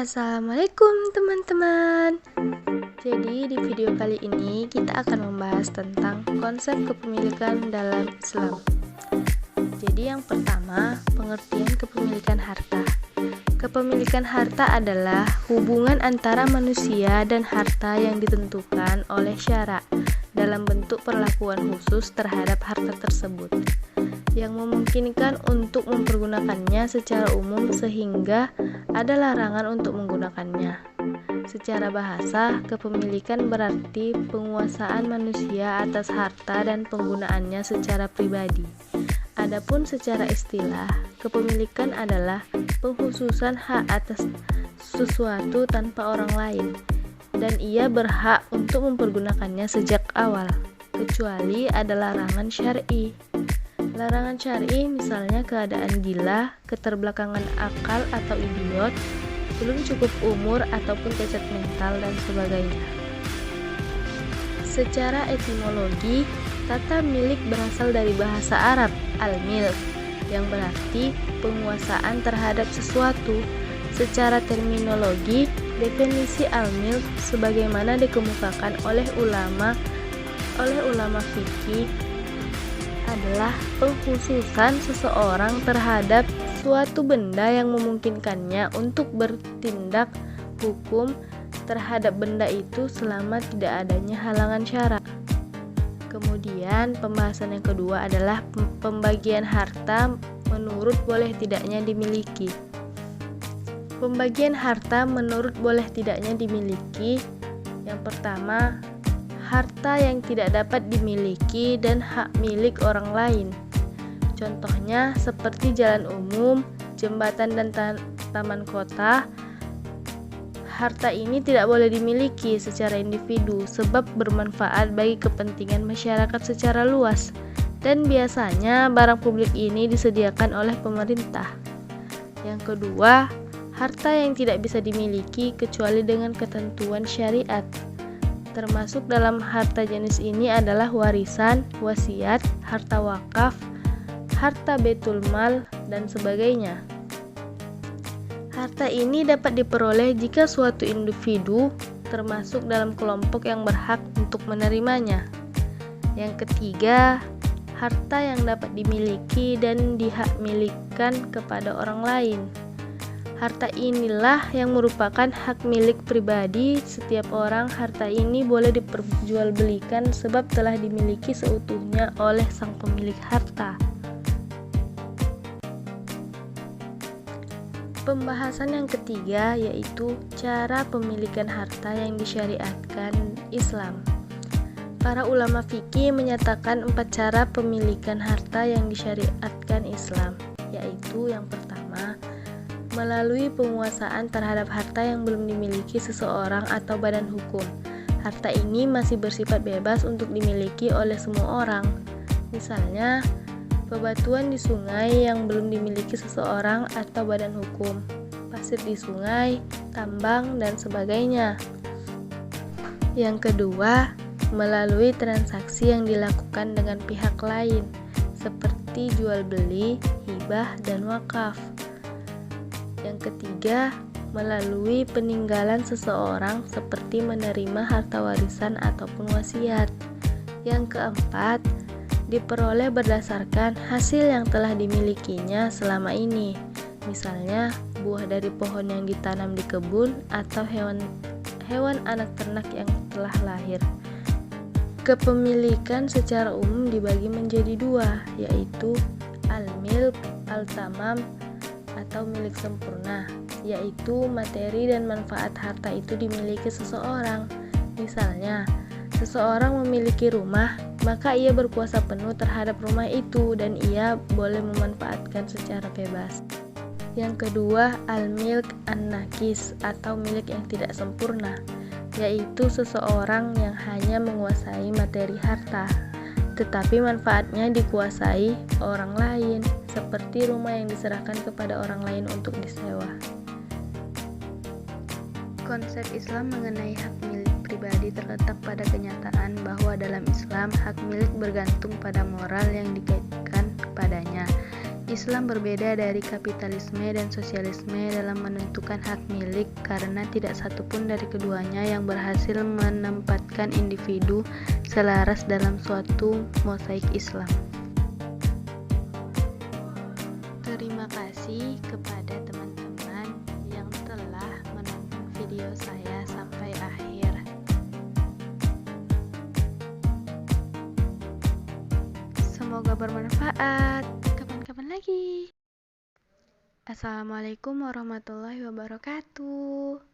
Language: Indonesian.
Assalamualaikum teman-teman. Jadi di video kali ini kita akan membahas tentang konsep kepemilikan dalam Islam. Jadi yang pertama, pengertian kepemilikan harta. Kepemilikan harta adalah hubungan antara manusia dan harta yang ditentukan oleh syara dalam bentuk perlakuan khusus terhadap harta tersebut, yang memungkinkan untuk mempergunakannya secara umum sehingga ada larangan untuk menggunakannya. Secara bahasa, kepemilikan berarti penguasaan manusia atas harta dan penggunaannya secara pribadi. Adapun secara istilah, kepemilikan adalah pengkhususan hak atas sesuatu tanpa orang lain, dan ia berhak untuk mempergunakannya sejak awal, kecuali ada larangan syar'i. Larangan syar'i misalnya keadaan gila, keterbelakangan akal atau idiot, belum cukup umur ataupun cacat mental dan sebagainya. Secara etimologi, kata milik berasal dari bahasa Arab al-milk, yang berarti penguasaan terhadap sesuatu. Secara terminologi, definisi al-milk sebagaimana dikemukakan oleh ulama fikih adalah pengkhususan seseorang terhadap suatu benda yang memungkinkannya untuk bertindak hukum terhadap benda itu selama tidak adanya halangan syara. Kemudian pembahasan yang kedua adalah pembagian harta menurut boleh tidaknya dimiliki. Pembagian harta menurut boleh tidaknya dimiliki. Yang pertama, harta yang tidak dapat dimiliki dan hak milik orang lain. Contohnya seperti jalan umum, jembatan dan taman kota. Harta ini tidak boleh dimiliki secara individu sebab bermanfaat bagi kepentingan masyarakat secara luas, dan biasanya barang publik ini disediakan oleh pemerintah. Yang kedua, harta yang tidak bisa dimiliki kecuali dengan ketentuan syariat. Termasuk dalam harta jenis ini adalah warisan, wasiat, harta wakaf, harta baitul mal, dan sebagainya. Harta ini dapat diperoleh jika suatu individu termasuk dalam kelompok yang berhak untuk menerimanya. Yang ketiga, harta yang dapat dimiliki dan dihakmilikkan kepada orang lain. Harta inilah yang merupakan hak milik pribadi setiap orang. Harta ini boleh diperjualbelikan sebab telah dimiliki seutuhnya oleh sang pemilik harta. Pembahasan yang ketiga yaitu cara pemilikan harta yang disyariatkan Islam. Para ulama fikih menyatakan 4 cara pemilikan harta yang disyariatkan Islam, yaitu yang pertama, melalui penguasaan terhadap harta yang belum dimiliki seseorang atau badan hukum. Harta ini masih bersifat bebas untuk dimiliki oleh semua orang. Misalnya, bebatuan di sungai yang belum dimiliki seseorang atau badan hukum, pasir di sungai, tambang, dan sebagainya. Yang kedua, melalui transaksi yang dilakukan dengan pihak lain, seperti jual beli, hibah, dan wakaf. Yang ketiga, melalui peninggalan seseorang seperti menerima harta warisan ataupun wasiat. Yang keempat, diperoleh berdasarkan hasil yang telah dimilikinya selama ini, misalnya buah dari pohon yang ditanam di kebun atau hewan anak ternak yang telah lahir. Kepemilikan secara umum dibagi menjadi 2, yaitu al-milk al-tamam atau milik sempurna, yaitu materi dan manfaat harta itu dimiliki seseorang. Misalnya, seseorang memiliki rumah, maka ia berkuasa penuh terhadap rumah itu dan ia boleh memanfaatkan secara bebas. Yang kedua, al-milk an-nakis atau milik yang tidak sempurna, yaitu seseorang yang hanya menguasai materi harta, tetapi manfaatnya dikuasai orang lain, seperti rumah yang diserahkan kepada orang lain untuk disewa. Konsep Islam mengenai hak milik pribadi terletak pada kenyataan bahwa dalam Islam hak milik bergantung pada moral yang dikaitkan kepadanya. Islam berbeda dari kapitalisme dan sosialisme dalam menentukan hak milik karena tidak satupun dari keduanya yang berhasil menempatkan individu selaras dalam suatu mosaik Islam. Terima kasih kepada teman-teman yang telah menonton video saya sampai akhir. Semoga bermanfaat. Kapan-kapan lagi. Assalamualaikum warahmatullahi wabarakatuh.